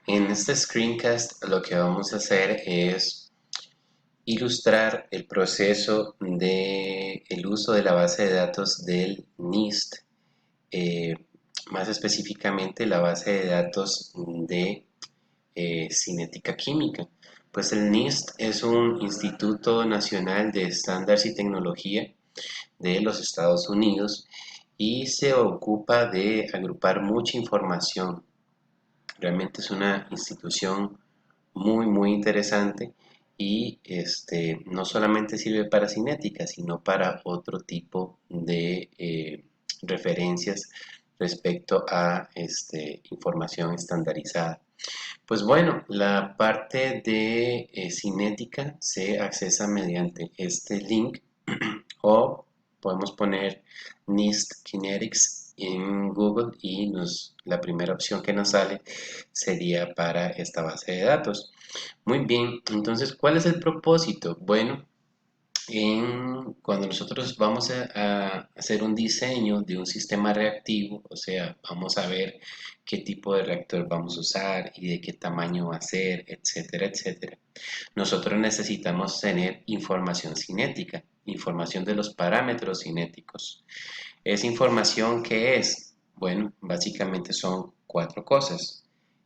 En este screencast lo que vamos a hacer es ilustrar el proceso de el uso de la base de datos del NIST, eh, más específicamente la base de datos de cinética química. Pues el NIST es un Instituto Nacional de Estándares y Tecnología de los Estados Unidos y se ocupa de agrupar mucha información. Realmente es una institución muy interesante y no solamente sirve para cinética, sino para otro tipo de referencias respecto a información estandarizada. Pues bueno, la parte de cinética se accesa mediante este link o podemos poner NIST Kinetics en Google y la primera opción que nos sale sería para esta base de datos. Muy bien, entonces, ¿cuál es el propósito? Bueno, cuando nosotros vamos a hacer un diseño de un sistema reactivo, o sea, vamos a ver qué tipo de reactor vamos a usar y de qué tamaño va a ser, etcétera, etcétera. Nosotros necesitamos tener información cinética, información de los parámetros cinéticos. ¿Esa información qué es? Bueno, básicamente son cuatro cosas: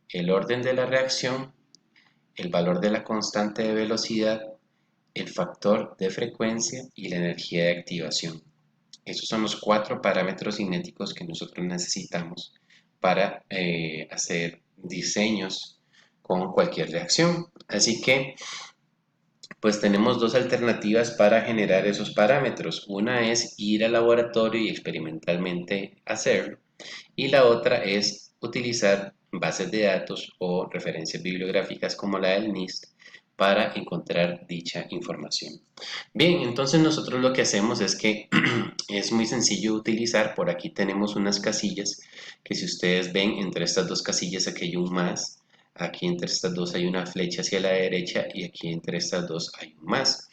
el orden de la reacción, el valor de la constante de velocidad, el factor de frecuencia y la energía de activación. Esos son los cuatro parámetros cinéticos que nosotros necesitamos para hacer diseños con cualquier reacción. Así que, pues tenemos dos alternativas para generar esos parámetros. Una es ir al laboratorio y experimentalmente hacerlo, y la otra es utilizar bases de datos o referencias bibliográficas como la del NIST para encontrar dicha información. Bien, entonces nosotros lo que hacemos es que es muy sencillo de utilizar. Por aquí tenemos unas casillas que, si ustedes ven, entre estas dos casillas aquí hay un más, aquí entre estas dos hay una flecha hacia la derecha y aquí entre estas dos hay un más.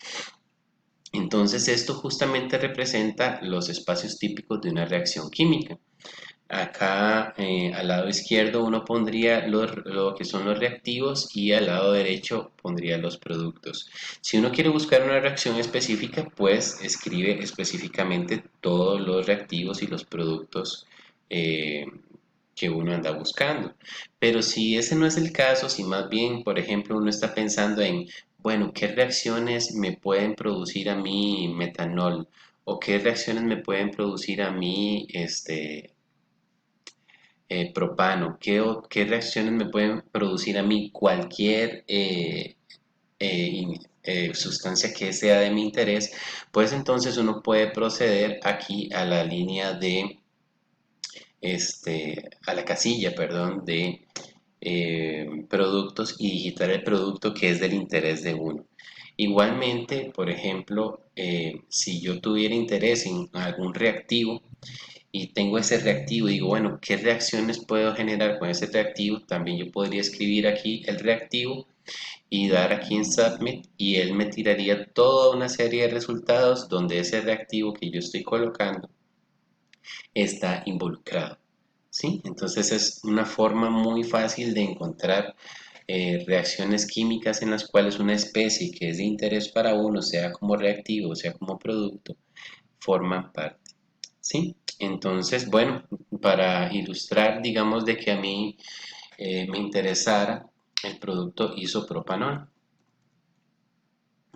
Entonces esto justamente representa los espacios típicos de una reacción química. Acá al lado izquierdo uno pondría lo que son los reactivos y al lado derecho pondría los productos. Si uno quiere buscar una reacción específica, pues escribe específicamente todos los reactivos y los productos eh, que uno anda buscando. Pero si ese no es el caso, si más bien, por ejemplo, uno está pensando en, bueno, ¿qué reacciones me pueden producir a mí metanol? ¿O qué reacciones me pueden producir a mí propano? ¿Qué reacciones me pueden producir a mí cualquier sustancia que sea de mi interés? Pues entonces uno puede proceder aquí a la línea de, a la casilla, perdón, de productos y digitar el producto que es del interés de uno. Igualmente, por ejemplo, si yo tuviera interés en algún reactivo, y tengo ese reactivo y digo, bueno, ¿qué reacciones puedo generar con ese reactivo? También yo podría escribir aquí el reactivo y dar aquí en Submit, y él me tiraría toda una serie de resultados donde ese reactivo que yo estoy colocando está involucrado. ¿Sí? Entonces es una forma muy fácil de encontrar reacciones químicas en las cuales una especie que es de interés para uno, sea como reactivo, sea como producto, forma parte. ¿Sí? Entonces, bueno, para ilustrar, digamos, de que a mí me interesara el producto isopropanol,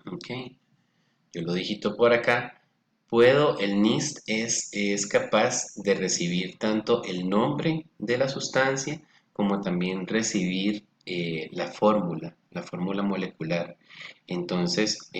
¿ok? Yo lo digito por acá. El NIST es capaz de recibir tanto el nombre de la sustancia como también recibir la fórmula molecular. Entonces,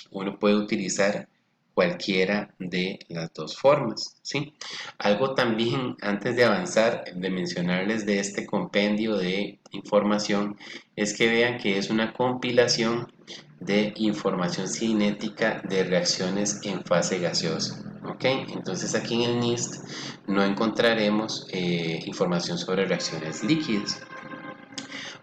uno puede utilizar cualquiera de las dos formas, ¿sí? Algo también, antes de avanzar, de mencionarles de este compendio de información, es que vean que es una compilación de información cinética de reacciones en fase gaseosa. ¿Ok? Entonces aquí en el NIST no encontraremos información sobre reacciones líquidas.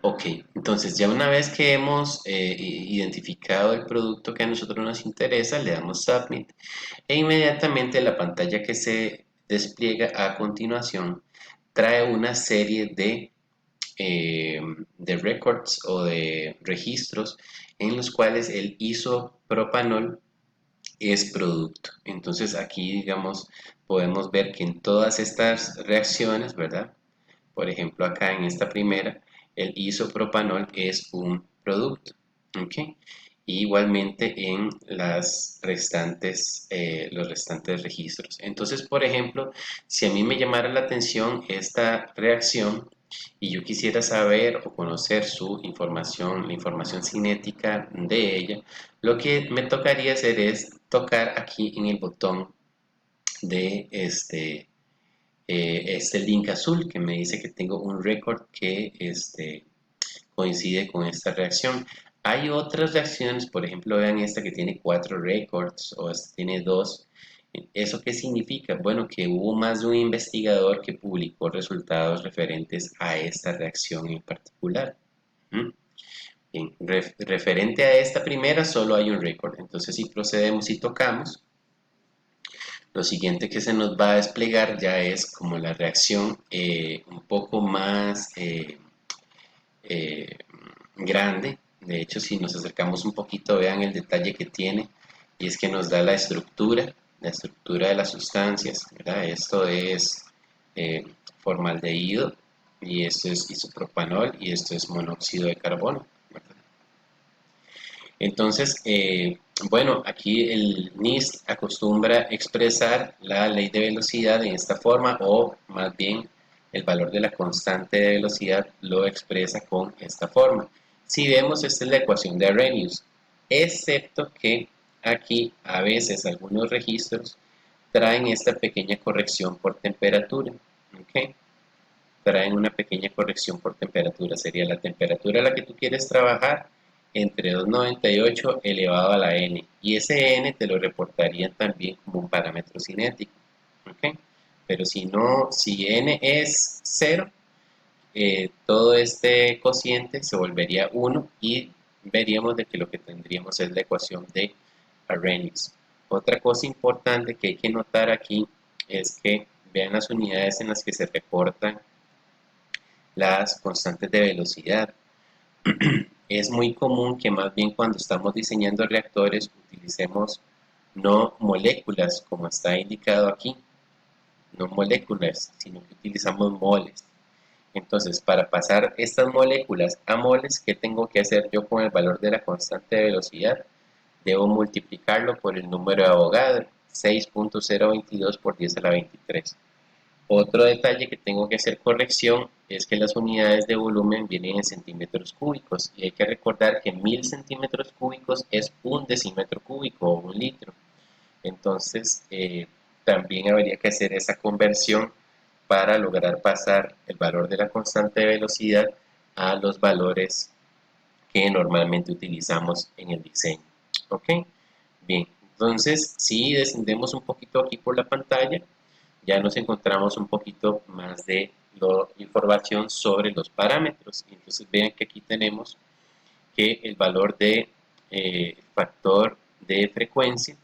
Ok, entonces ya una vez que hemos identificado el producto que a nosotros nos interesa, le damos Submit e inmediatamente la pantalla que se despliega a continuación trae una serie de de records o de registros en los cuales el isopropanol es producto. Entonces aquí, digamos, podemos ver que en todas estas reacciones, ¿verdad? Por ejemplo, acá en esta primera, el isopropanol es un producto. ¿Ok? Igualmente en los restantes registros. Entonces, por ejemplo, si a mí me llamara la atención esta reacción y yo quisiera saber o conocer su información, la información cinética de ella, lo que me tocaría hacer es tocar aquí en el botón de este link azul que me dice que tengo un récord que coincide con esta reacción. Hay otras reacciones, por ejemplo, vean esta que tiene 4 records o esta tiene 2. ¿Eso qué significa? Bueno, que hubo más de un investigador que publicó resultados referentes a esta reacción en particular. ¿Mm? Bien, referente a esta primera solo hay un récord. Entonces, si procedemos y tocamos, lo siguiente que se nos va a desplegar ya es como la reacción un poco más eh, grande. De hecho, si nos acercamos un poquito, vean el detalle que tiene, y es que nos da la estructura de las sustancias, ¿verdad? Esto es eh, formaldehído, y esto es isopropanol, y esto es monóxido de carbono, ¿verdad? Entonces, bueno, aquí el NIST acostumbra expresar la ley de velocidad en esta forma, o más bien el valor de la constante de velocidad lo expresa con esta forma. Si vemos, esta es la ecuación de Arrhenius, excepto que aquí a veces algunos registros traen esta pequeña corrección por temperatura. ¿Ok? Traen una pequeña corrección por temperatura. Sería la temperatura a la que tú quieres trabajar entre 298 elevado a la n. Y ese n te lo reportarían también como un parámetro cinético. ¿Ok? Pero si no, si n es 0, todo este cociente se volvería 1 y veríamos de que lo que tendríamos es la ecuación de Arrhenius. Otra cosa importante que hay que notar aquí es que vean las unidades en las que se reportan las constantes de velocidad. Es muy común que más bien cuando estamos diseñando reactores utilicemos no moléculas como está indicado aquí, no moléculas, sino que utilizamos moles. Entonces, para pasar estas moléculas a moles, ¿qué tengo que hacer yo con el valor de la constante de velocidad? Debo multiplicarlo por el número de Avogadro, 6.022 por 10 a la 23. Otro detalle que tengo que hacer corrección es que las unidades de volumen vienen en centímetros cúbicos, y hay que recordar que 1000 centímetros cúbicos es un decímetro cúbico o un litro. Entonces, también habría que hacer esa conversión para lograr pasar el valor de la constante de velocidad a los valores que normalmente utilizamos en el diseño. ¿Ok? Bien, entonces si descendemos un poquito aquí por la pantalla, ya nos encontramos un poquito más de información sobre los parámetros. Entonces vean que aquí tenemos que el valor de factor de frecuencia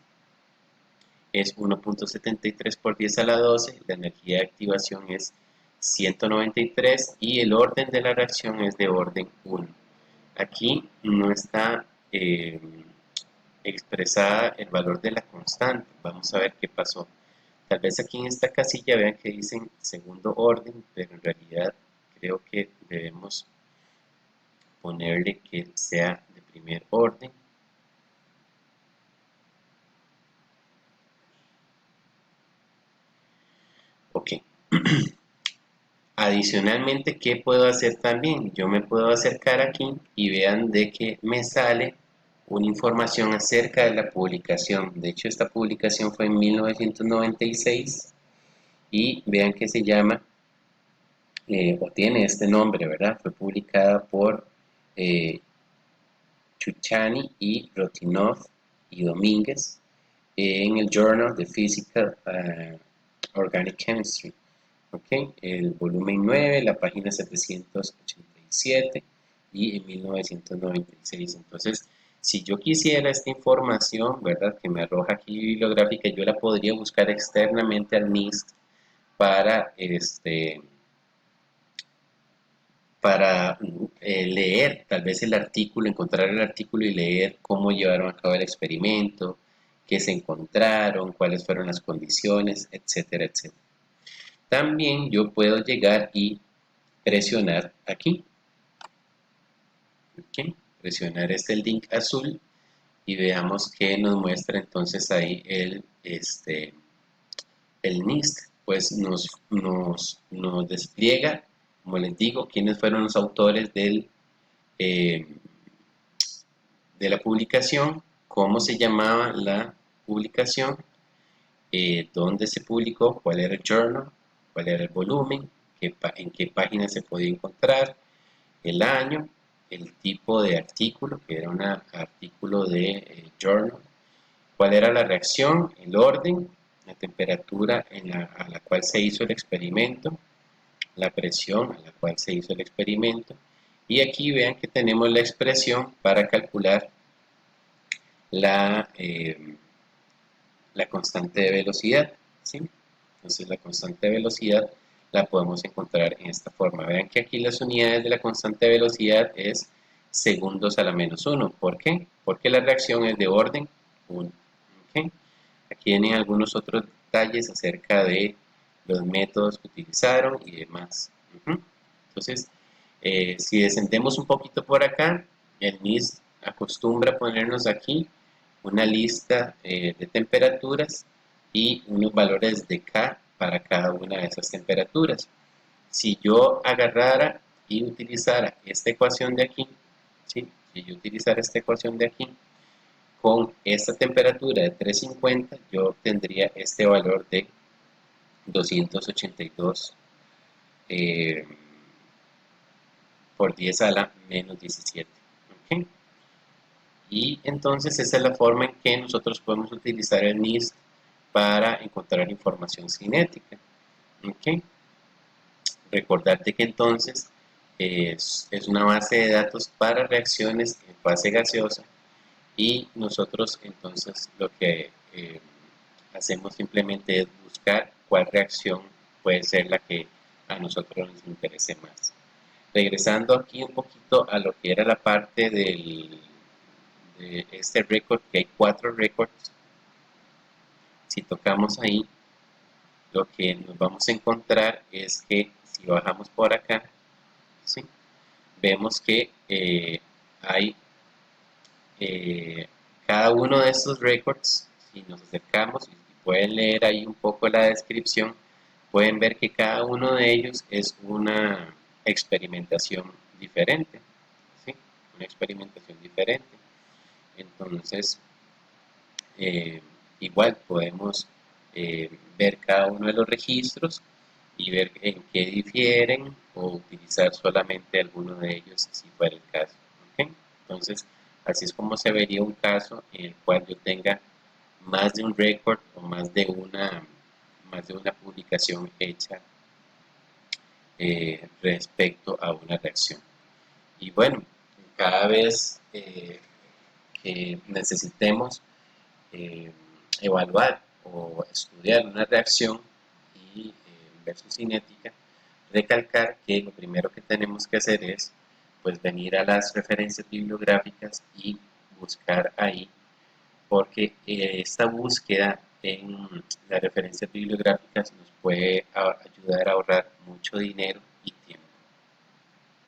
es 1.73 por 10 a la 12, la energía de activación es 193 y el orden de la reacción es de orden 1. Aquí no está expresada el valor de la constante. Vamos a ver qué pasó. Tal vez aquí en esta casilla vean que dicen segundo orden, pero en realidad creo que debemos ponerle que sea de primer orden. Ok. Adicionalmente, ¿qué puedo hacer también? Yo me puedo acercar aquí y vean de que me sale una información acerca de la publicación. De hecho, esta publicación fue en 1996 y vean que se llama, o tiene este nombre, ¿verdad? Fue publicada por Chuchani y Rotinov y Domínguez en el Journal de Physical Organic Chemistry. ¿Ok? El volumen 9, la página 787 y en 1996. Entonces, si yo quisiera esta información, ¿verdad? Que me arroja aquí bibliográfica, yo la podría buscar externamente al NIST para, para leer tal vez el artículo, encontrar el artículo y leer cómo llevaron a cabo el experimento, qué se encontraron, cuáles fueron las condiciones, etcétera, etcétera. También yo puedo llegar y presionar aquí, ¿ok? Presionar este link azul y veamos que nos muestra entonces ahí el NIST, pues nos despliega, como les digo, quiénes fueron los autores eh, de la publicación, cómo se llamaba la publicación, dónde se publicó, cuál era el journal, cuál era el volumen, en qué página se podía encontrar, el año, el tipo de artículo, que era un artículo de journal, cuál era la reacción, el orden, la temperatura a la cual se hizo el experimento, la presión a la cual se hizo el experimento, y aquí vean que tenemos la expresión para calcular la, eh, la constante de velocidad, ¿sí? Entonces la constante de velocidad la podemos encontrar en esta forma. Vean que aquí las unidades de la constante de velocidad es segundos a la menos 1. ¿Por qué? Porque la reacción es de orden 1. ¿Okay? Aquí vienen algunos otros detalles acerca de los métodos que utilizaron y demás. Entonces, si descendemos un poquito por acá, el NIST acostumbra a ponernos aquí una lista de temperaturas y unos valores de K para cada una de esas temperaturas. Si yo agarrara y utilizara esta ecuación de aquí, ¿sí? Si yo utilizara esta ecuación de aquí, con esta temperatura de 350, yo obtendría este valor de 282 eh, por 10 a la menos 17. ¿Okay? Y entonces esa es la forma en que nosotros podemos utilizar el NIST para encontrar información cinética. ¿Okay? Recordarte que entonces es una base de datos para reacciones en fase gaseosa y nosotros entonces lo que hacemos simplemente es buscar cuál reacción puede ser la que a nosotros nos interese más. Regresando aquí un poquito a lo que era la parte de este récord, que hay 4 récords, si tocamos ahí, lo que nos vamos a encontrar es que si bajamos por acá, ¿sí? Vemos que hay cada uno de estos records, si nos acercamos y pueden leer ahí un poco la descripción, pueden ver que cada uno de ellos es una experimentación diferente, ¿sí? Una experimentación diferente. Entonces, eh, igual podemos ver cada uno de los registros y ver en qué difieren o utilizar solamente alguno de ellos si fuera el caso. ¿Okay? Entonces, así es como se vería un caso en el cual yo tenga más de un récord o más de una publicación hecha respecto a una reacción. Y bueno, cada vez que necesitemos eh, evaluar o estudiar una reacción y ver su cinética, recalcar que lo primero que tenemos que hacer es pues venir a las referencias bibliográficas y buscar ahí, porque esta búsqueda en las referencias bibliográficas nos puede ayudar a ahorrar mucho dinero y tiempo.